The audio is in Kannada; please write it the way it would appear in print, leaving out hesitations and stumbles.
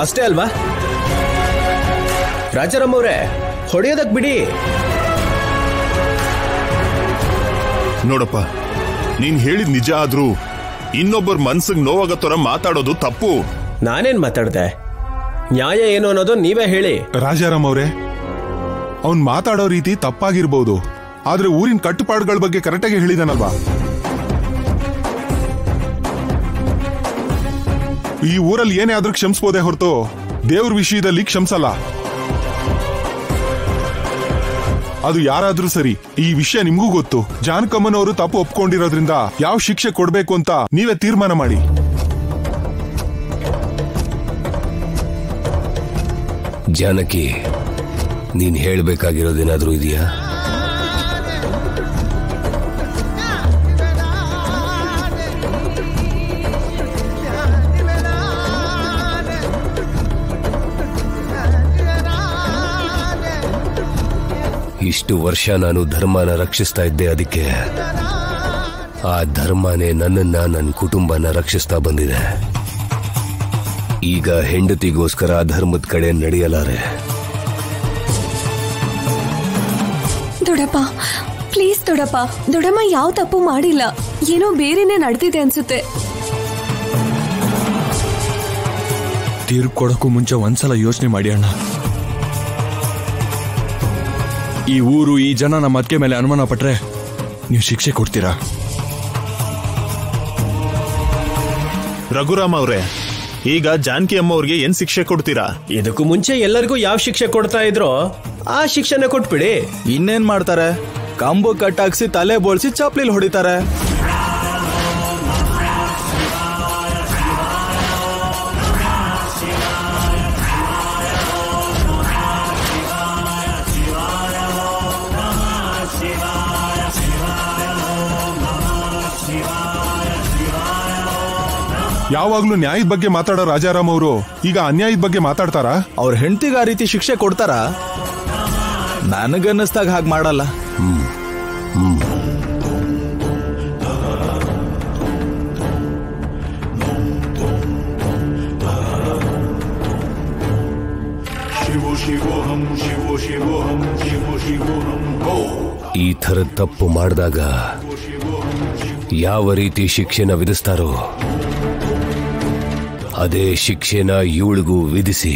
ಅಷ್ಟೇ ಅಲ್ವಾ? ರಾಜಾರಾಮ್ ಅವರೇ, ಹೊಡೆಯೋದಕ್ ಬಿಡಿ. ನೋಡಪ್ಪ, ನೀನ್ ಹೇಳಿದ್ ನಿಜ ಆದ್ರೂ ಇನ್ನೊಬ್ಬರ ಮನ್ಸಿಗೆ ನೋವಾಗೋ ತರ ಮಾತಾಡೋದು ತಪ್ಪು. ನಾನೇನ್ ಮಾತಾಡ್ದೆ? ನ್ಯಾಯ ಏನು ಅನ್ನೋದು ನೀವೇ ಹೇಳಿ. ರಾಜಾರಾಮ್ ಅವರೇ, ಅವ್ನ್ ಮಾತಾಡೋ ರೀತಿ ತಪ್ಪಾಗಿರ್ಬೋದು, ಆದ್ರೆ ಊರಿನ ಕಟ್ಟುಪಾಡುಗಳ ಬಗ್ಗೆ ಕರೆಕ್ಟಾಗಿ ಹೇಳಿದಾನಲ್ವಾ? ಈ ಊರಲ್ಲಿ ಏನೇ ಆದ್ರೂ ಕ್ಷಮಿಸಬಹುದೇ ಹೊರತು ದೇವ್ರ ವಿಷಯದಲ್ಲಿ ಕ್ಷಮಿಸಲ್ಲ. ಅದು ಯಾರಾದ್ರೂ ಸರಿ, ಈ ವಿಷಯ ನಿಮ್ಗೂ ಗೊತ್ತು. ಜಾನಕಮ್ಮನವರು ತಪ್ಪು ಒಪ್ಕೊಂಡಿರೋದ್ರಿಂದ ಯಾವ ಶಿಕ್ಷೆ ಕೊಡ್ಬೇಕು ಅಂತ ನೀವೇ ತೀರ್ಮಾನ ಮಾಡಿ. ಜಾನಕಿ, ನೀನ್ ಹೇಳ್ಬೇಕಾಗಿರೋದೇನಾದ್ರೂ ಇದೆಯಾ? ಇಷ್ಟು ವರ್ಷ ನಾನು ಧರ್ಮನ ರಕ್ಷಿಸ್ತಾ ಇದ್ದೆ, ಅದಕ್ಕೆ ಆ ಧರ್ಮನೇ ನನ್ನನ್ನ, ನನ್ನ ಕುಟುಂಬನ ರಕ್ಷಿಸ್ತಾ ಬಂದಿದೆ. ಈಗ ಹೆಂಡತಿಗೋಸ್ಕರ ಧರ್ಮದ ಕಡೆ ನಡೆಯಲಾರೆ. ದೊಡ್ಡಪ್ಪ ಪ್ಲೀಸ್ ದೊಡ್ಡಪ್ಪ, ದೊಡ್ಡಮ್ಮ ಯಾವ ತಪ್ಪು ಮಾಡಿಲ್ಲ, ಏನೋ ಬೇರೆನೆ ನಡೆದಿದೆ ಅನ್ಸುತ್ತೆ. ತೀರ್ಪು ಕೊಡಕ್ಕೂ ಮುಂಚೆ ಒಂದ್ಸಲ ಯೋಚನೆ ಮಾಡಿ ಅಣ್ಣ. ಈ ಊರು, ಈ ಜನ ನಮ್ಮ ಅತ್ತಿಗೆ ಮೇಲೆ ಅನುಮಾನ ಪಟ್ರೆ ನೀವು ಶಿಕ್ಷೆ ಕೊಡ್ತೀರಾ? ರಘುರಾಮ್ ಅವ್ರೆ, ಈಗ ಜಾನಕಿ ಅಮ್ಮ ಅವ್ರಿಗೆ ಏನ್ ಶಿಕ್ಷೆ ಕೊಡ್ತೀರಾ? ಇದಕ್ಕೂ ಮುಂಚೆ ಎಲ್ಲರಿಗೂ ಯಾವ ಶಿಕ್ಷೆ ಕೊಡ್ತಾ ಇದ್ರೋ ಆ ಶಿಕ್ಷೆನ ಕೊಟ್ಬಿಡಿ. ಇನ್ನೇನ್ ಮಾಡ್ತಾರೆ? ಕಂಬು ಕಟ್ಟಾಕ್ಸಿ ತಲೆ ಬೋಳ್ಸಿ ಚಪ್ಲಿಲ್ ಹೊಡಿತಾರೆ. ಯಾವಾಗ್ಲೂ ನ್ಯಾಯದ ಬಗ್ಗೆ ಮಾತಾಡೋ ರಾಜಾರಾಮ್ ಅವರು ಈಗ ಅನ್ಯಾಯದ ಬಗ್ಗೆ ಮಾತಾಡ್ತಾರಾ? ಅವ್ರ ಹೆಂಡತಿಗೆ ಆ ರೀತಿ ಶಿಕ್ಷೆ ಕೊಡ್ತಾರ? ನನಗನ್ನಿಸ್ದಾಗ ಹಾಗೆ ಮಾಡಲ್ಲ. ಈ ಥರದ ತಪ್ಪು ಮಾಡಿದಾಗ ಯಾವ ರೀತಿ ಶಿಕ್ಷೆನ ವಿಧಿಸ್ತಾರೋ ಅದೇ ಶಿಕ್ಷೆನ ಇವಳಿಗೂ ವಿಧಿಸಿ